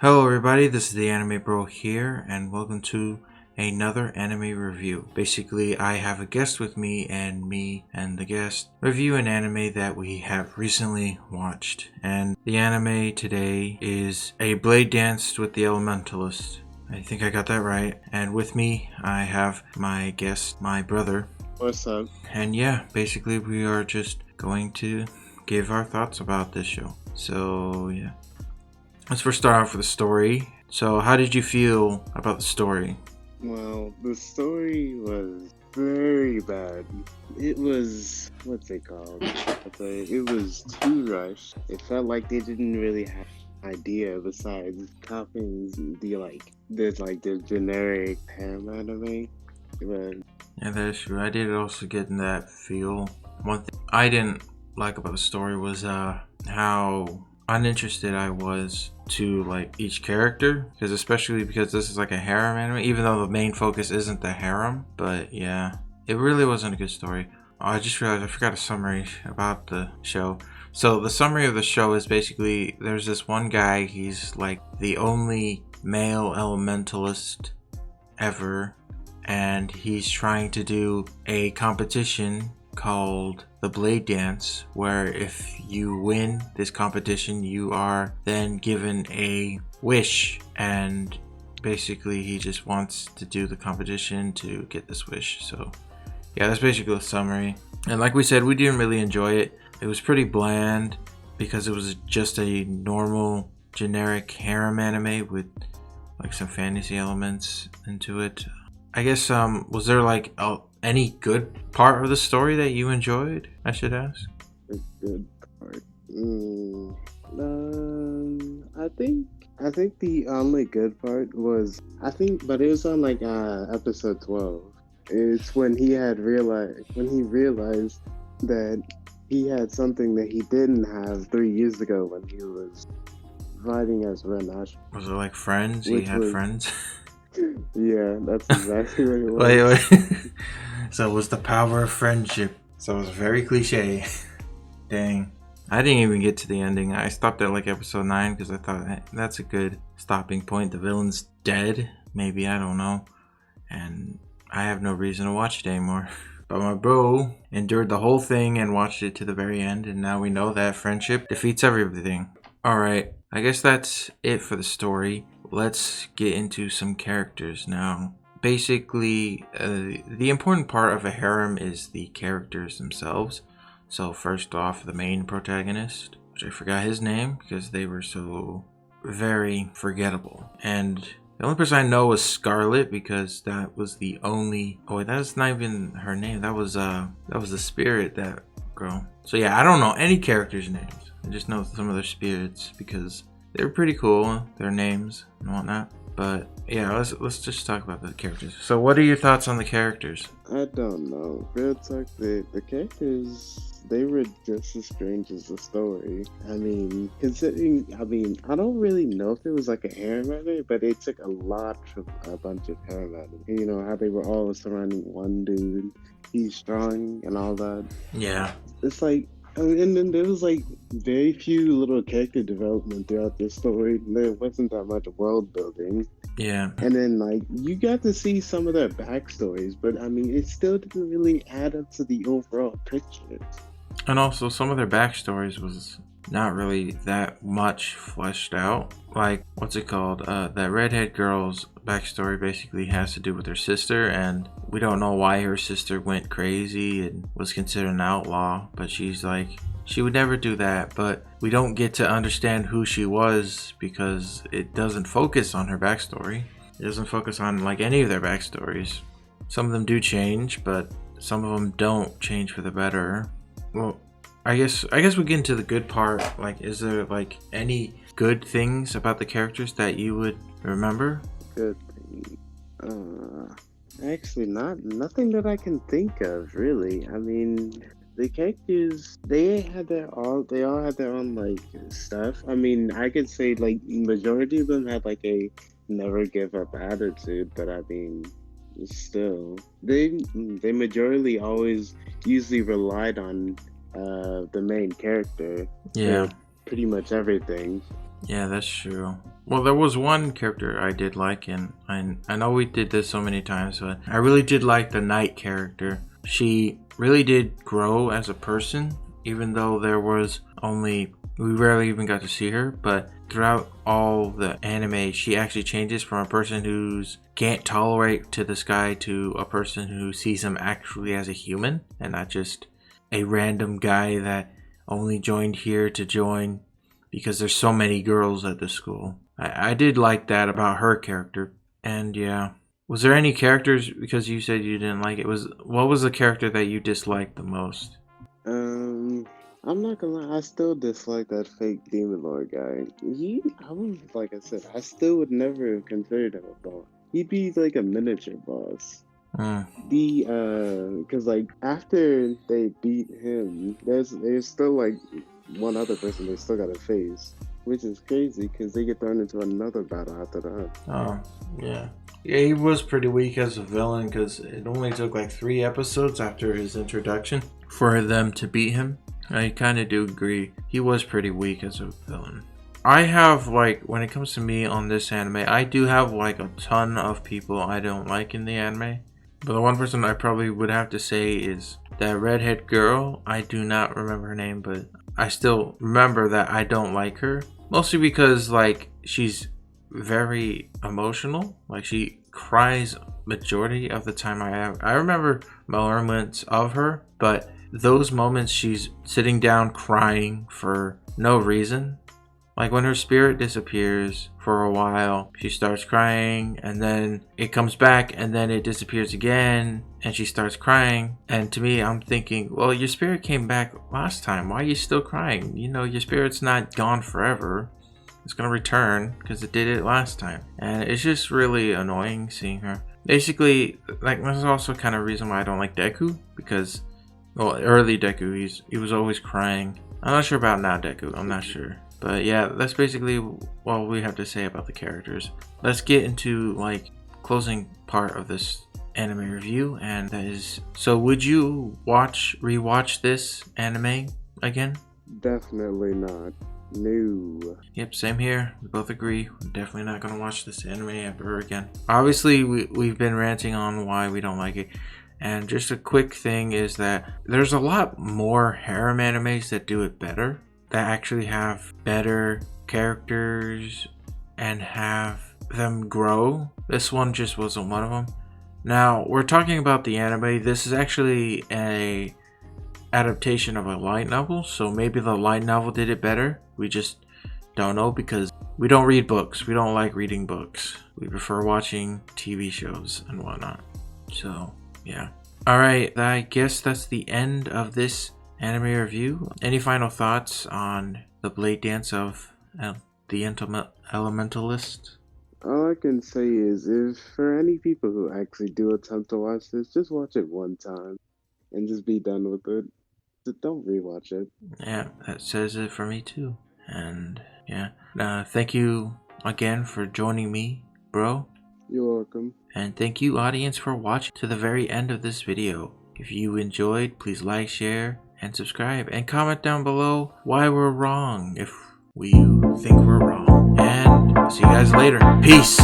Hello everybody, this is the Anime Bro here, and welcome to another anime review. Basically, I have a guest with me and the guest review an anime that we have recently watched. And the anime today is a Bladedance with the Elementalers. I think I got that right. And with me, I have my guest, my brother. What's up? And yeah, basically we are just going to give our thoughts about this show. So yeah. Let's first start off with the story. So, how did you feel about the story? Well, the story was very bad. It was, what's it called? It was too rushed. It felt like they didn't really have an idea besides copying the generic harem anime. But Yeah, that is true. I did also get in that feel. One thing I didn't like about the story was how uninterested I was to like each character, because especially because this is like a harem anime, even though the main focus isn't the harem. But yeah, it really wasn't a good story. I just realized I forgot a summary about the show. So the summary of the show is basically there's this one guy, he's like the only male elementalist ever, and he's trying to do a competition called the Bladedance, where if you win this competition, you are then given a wish, and basically he just wants to do the competition to get this wish. So yeah, that's basically the summary. And like we said, we didn't really enjoy it. It was pretty bland because it was just a normal generic harem anime with like some fantasy elements into it. I guess was there like any good part of the story that you enjoyed? I should ask. a good part. I think the only good part was but it was on like episode 12. It's when he realized that he had something that he didn't have 3 years ago when he was riding as Renash. Was it like Friends? He had friends? Yeah, that's exactly what it was. Wait. So it was the power of friendship. So it was very cliche. Dang. I didn't even get to the ending. I stopped at like episode 9 because I thought that's a good stopping point. The villain's dead. Maybe, I don't know. And I have no reason to watch it anymore. But my bro endured the whole thing and watched it to the very end. And now we know that friendship defeats everything. Alright, I guess that's it for the story. Let's get into some characters now. Basically, the important part of a harem is the characters themselves. So first off, the main protagonist, which I forgot his name because they were so very forgettable. And the only person I know was Scarlet because that was the only. Oh wait, that's not even her name. That was the spirit, that girl. So yeah, I don't know any characters' names. I just know some of their spirits because they were pretty cool, their names and whatnot. But yeah, let's just talk about the characters. So what are your thoughts on the characters? I don't know. Real talk, the characters, they were just as strange as the story. I don't really know if it was like a harem anime, but it took a lot from a bunch of harem anime. You know, how they were all surrounding one dude. He's strong and all that. Yeah. It's like, and then there was like very few little character development throughout this story. There wasn't that much world building. Yeah. And then like you got to see some of their backstories, but I mean it still didn't really add up to the overall picture. And also some of their backstories was not really that much fleshed out. Like, what's it called? That redhead girl's backstory basically has to do with her sister, and we don't know why her sister went crazy and was considered an outlaw, but she's like, she would never do that. But we don't get to understand who she was because it doesn't focus on her backstory. It doesn't focus on like any of their backstories. Some of them do change, but some of them don't change for the better. Well, I guess we get into the good part. Like, is there like any good things about the characters that you would remember? Good thing. Actually, nothing that I can think of really. I mean, the characters, they all had their own like stuff. I mean, I could say like majority of them had like a never give up attitude, but I mean, still, they majorly always usually relied on the main character. Yeah. For pretty much everything. Yeah, that's true. Well, there was one character I did like, and I know we did this so many times, but I really did like the Knight character. She really did grow as a person, even though there was only, we rarely even got to see her, but throughout all the anime, she actually changes from a person who's can't tolerate to this guy to a person who sees him actually as a human and not just a random guy that only joined here to join because there's so many girls at the school. I did like that about her character. And yeah. Was there any characters, because you said you didn't like it, what was the character that you disliked the most? Um, I'm not gonna lie, I still dislike that fake Demon Lord guy. I was like I said, I still would never have considered him a boss. He'd be like a miniature boss. Mm, Cause like after they beat him, there's still like one other person they still gotta face, which is crazy because they get thrown into another battle after that. oh, yeah. Yeah, he was pretty weak as a villain because it only took like 3 episodes after his introduction for them to beat him. I kind of do agree. He was pretty weak as a villain. I have, like, when it comes to me on this anime, I do have, like, a ton of people I don't like in the anime. But the one person I probably would have to say is that redhead girl. I do not remember her name, but I still remember that I don't like her. Mostly because, like, she's very emotional. Like, she cries majority of the time I remember moments of her, but those moments she's sitting down crying for no reason. Like when her spirit disappears for a while, she starts crying and then it comes back and then it disappears again and she starts crying. And to me, I'm thinking, well, your spirit came back last time. Why are you still crying? You know, your spirit's not gone forever. It's going to return because it did it last time. And it's just really annoying seeing her. Basically, like, there's also kind of a reason why I don't like Deku because, well, early Deku, he was always crying. I'm not sure about now Deku. I'm not sure. But yeah, that's basically what we have to say about the characters. Let's get into like closing part of this anime review, and that is, so would you rewatch this anime again? Definitely not. No. Yep, same here. We both agree. We're definitely not gonna watch this anime ever again. Obviously, we've been ranting on why we don't like it. And just a quick thing is that there's a lot more harem animes that do it better, that actually have better characters and have them grow. This one just wasn't one of them. Now, we're talking about the anime. This is actually a adaptation of a light novel, so maybe the light novel did it better. We just don't know because we don't read books. We don't like reading books. We prefer watching TV shows and whatnot. So, yeah. Alright, I guess that's the end of this anime review. Any final thoughts on the Bladedance of the Elementalist? All I can say is, if for any people who actually do attempt to watch this, just watch it one time and just be done with it. Just don't rewatch it. Yeah, that says it for me too. And yeah, thank you again for joining me, bro. You're welcome. And thank you, audience, for watching to the very end of this video. If you enjoyed, please like, share, and subscribe. And comment down below why we're wrong, if we think we're wrong. And I'll see you guys later. Peace!